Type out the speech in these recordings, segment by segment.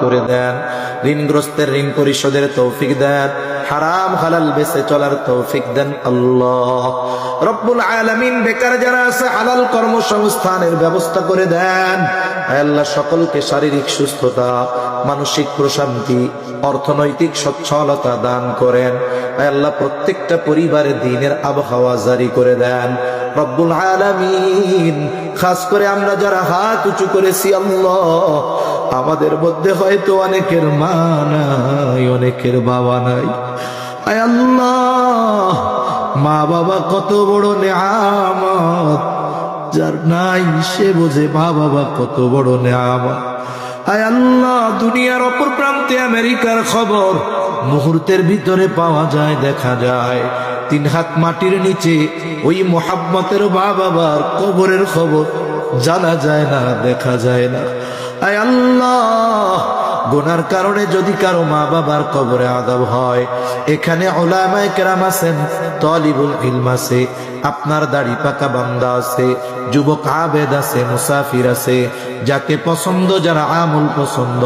করে দেন, ঋণগ্রস্তের ঋণ পরিশোধের তৌফিক দেন, হারাম হালাল বেঁচে চলার তৌফিক দেন আল্লাহ রব্বুল আলামিন। বেকার যারা আছে হালাল কর্মসংস্থানের ব্যবস্থা করে দেন আল্লাহ। সকলকে শারীরিক সুস্থতা, মানসিক প্রশান্তি, অর্থনৈতিক সচ্ছলতা দান করেন আল্লাহ। প্রত্যেকটা পরিবারে দ্বীনের আবহাওয়া জারি করে দেন রব্বুল আলামিন। খাস করে আমরা যারা হাত উঁচু করেছি আল্লাহ, আমাদের মধ্যে হয়তো অনেকের মা নাই, অনেকের বাবা নাই। আয় আল্লাহ, মা বাবা কত বড় নেয়ামত, যার নাই সে বোঝে মা বাবা কত বড় নেয়ামত। আয় আল্লাহ, দুনিয়ার অপর প্রান্তে আমেরিকার খবর মুহূর্তের ভিতরে পাওয়া যায়, দেখা যায়। 3 হাত মাটির নিচে ওই মোহাব্বতের মা বাবার কবরের খবর জানা যায় না, দেখা যায় না। আয় আল্লাহ, গুনার কারণে যদি কারো মা বাবার কবরে আযাব হয়, এখানে উলামায়ে কেরাম আছেন, তালিবুল ইলম আছে, আপনার দাড়ি পাকা বান্দা আছে, যুবক আবেদ আছে, মুসাফির আছে, যাকে পছন্দ, যারা আমল পছন্দ,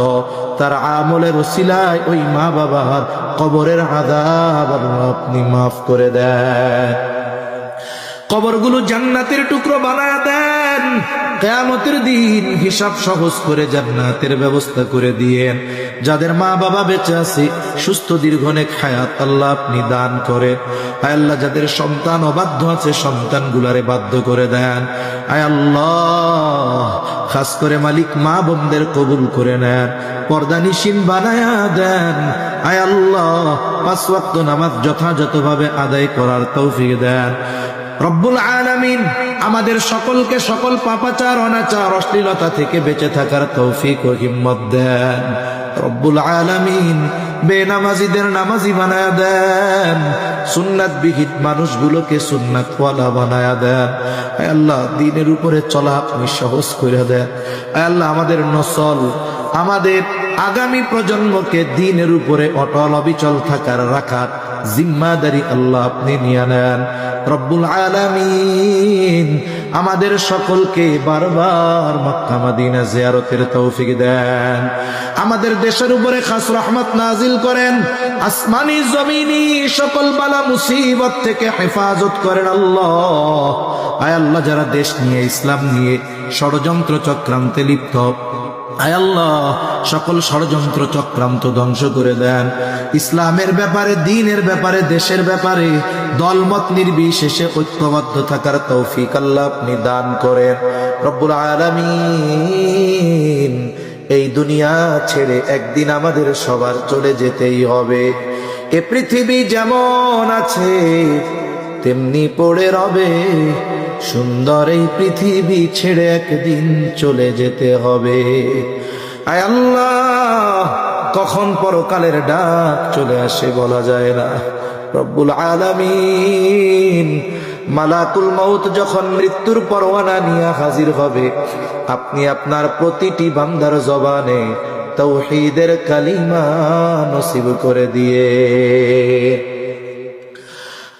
তার আমলের ওসিলায় ওই মা বাবার কবরের আযাব আপনি মাফ করে দেন। কবরগুলো জান্নাতের টুকরো বানায় দেন। কিয়ামতের দিন হিসাব সহজ করে জান্নাতের ব্যবস্থা করে দিয়েন। যাদের মা বাবা বেঁচে আছে, সুস্থ দীর্ঘনেক হায়াত আল্লাহ আপনি দান করেন। আয় আল্লাহ, যাদের সন্তান অবাধ্য আছে, সন্তানগুলারে বাধ্য করে দেন। আয় আল্লাহ, খাস করে মালিক মা বোনদের কবুল করে নেন, পর্দানিশীন বানায়া দেন। আয় আল্লাহ, 5 ওয়াক্ত নামাজ যথাযথভাবে আদায় করার তৌফিক দেন রব্বুল আলামিন। আমাদের সকলকে সকল পাপাচার, অনাচার, অশ্লীলতা থেকে বেঁচে থাকার তৌফিক ও হিম্মত দেন রব্বুল আলামিন। বেনামাজিদের নামাজি বানায়া দেন, সুন্নাত বিহীন মানুষগুলোকে সুন্নাতওয়ালা বানায়া দেন। আয় আল্লাহ, দ্বীনের উপরে চলা আপনি সহজ করে দেন। আয় আল্লাহ, আমাদের নসল, আমাদের আগামী প্রজন্মকে দ্বীনের উপরে অটল অবিচল থাকার, রাখার জিম্মাদারি আল্লাহ আপনি নিয়ে নেন রব্বুল আলামিন। আমাদের সকলকে বারবার মক্কা মদিনা জিয়ারতের তৌফিক দেন। আমাদের দেশের উপরে খাস রহমত নাজিল করেন, আসমানি জমিনি সকল বালা মুসিবত থেকে হেফাজত করেন আল্লাহ। আয় আল্লাহ, যারা দেশ নিয়ে, ইসলাম নিয়ে ষড়যন্ত্র চক্রান্তে লিপ্ত, আয় আল্লাহ, সকল ষড়যন্ত্র চক্রান্ত ধ্বংস করে দেন। ইসলামের ব্যাপারে, দ্বীনের ব্যাপারে, দেশের ব্যাপারে দলমত নির্বিশেষে ঐক্যবদ্ধ থাকার তৌফিক আল্লাহ আপনি দান করেন রব্বুল আলামিন। এই দুনিয়া ছেড়ে একদিন আমাদের সবার চলে যেতেই হবে। এ পৃথিবী যেমন আছে তেমনি পড়ে রবে, সুন্দর এই পৃথিবী ছেড়ে একদিন চলে যেতে হবে। আয় আল্লাহ, কখন পরকালের ডাক চলে আসে বলা যায় না রব্বুল আলামিন। মালাকুল মউত যখন মৃত্যুর পরোয়ানা নিয়ে হাজির হবে, আপনি আপনার প্রতিটি বান্দার জবানে তাওহীদের কালিমা নসিব করে দিয়ে।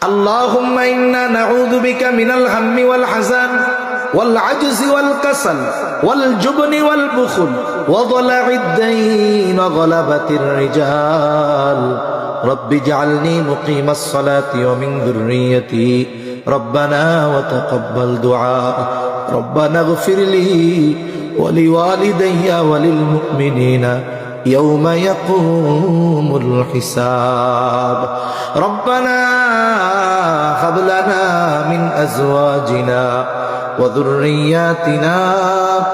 আল্লাহুম্মা ইন্না নাউযু বিকা মিনাল হাম্মি ওয়াল হাযান ওয়াল আজজি ওয়াল কাসাল ওয়াল জুবনি ওয়াল বুখল ওয়া দালা'id দাইন ওয়া গলাবাতির রিজাল। রব্বি ইজআলনি মুকিমাস সালাতি ওয়া মিন যুররিয়্যতি রব্বানা ওয়া তাকাব্বাল দুআ। রব্বানা ইগফিরলি ওয়া লিওয়ালিদাইয়া ওয়া লিল মুমিনিনা يوم يقوم الحساب. ربنا هب لنا من أزواجنا وذرياتنا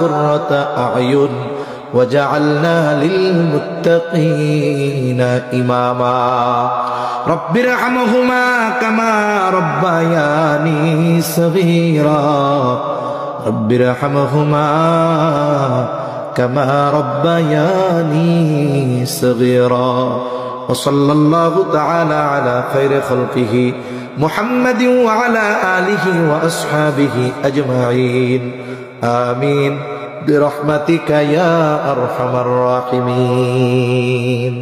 قرة أعين وجعلنا للمتقين إماما. رب ارحمهما كما ربياني صغيرا. رب ارحمهما كما ربياني صغيرا. وصلى الله تعالى على خير خلقه محمد وعلى آله وأصحابه أجمعين. آمين برحمتك يا أرحم الراحمين.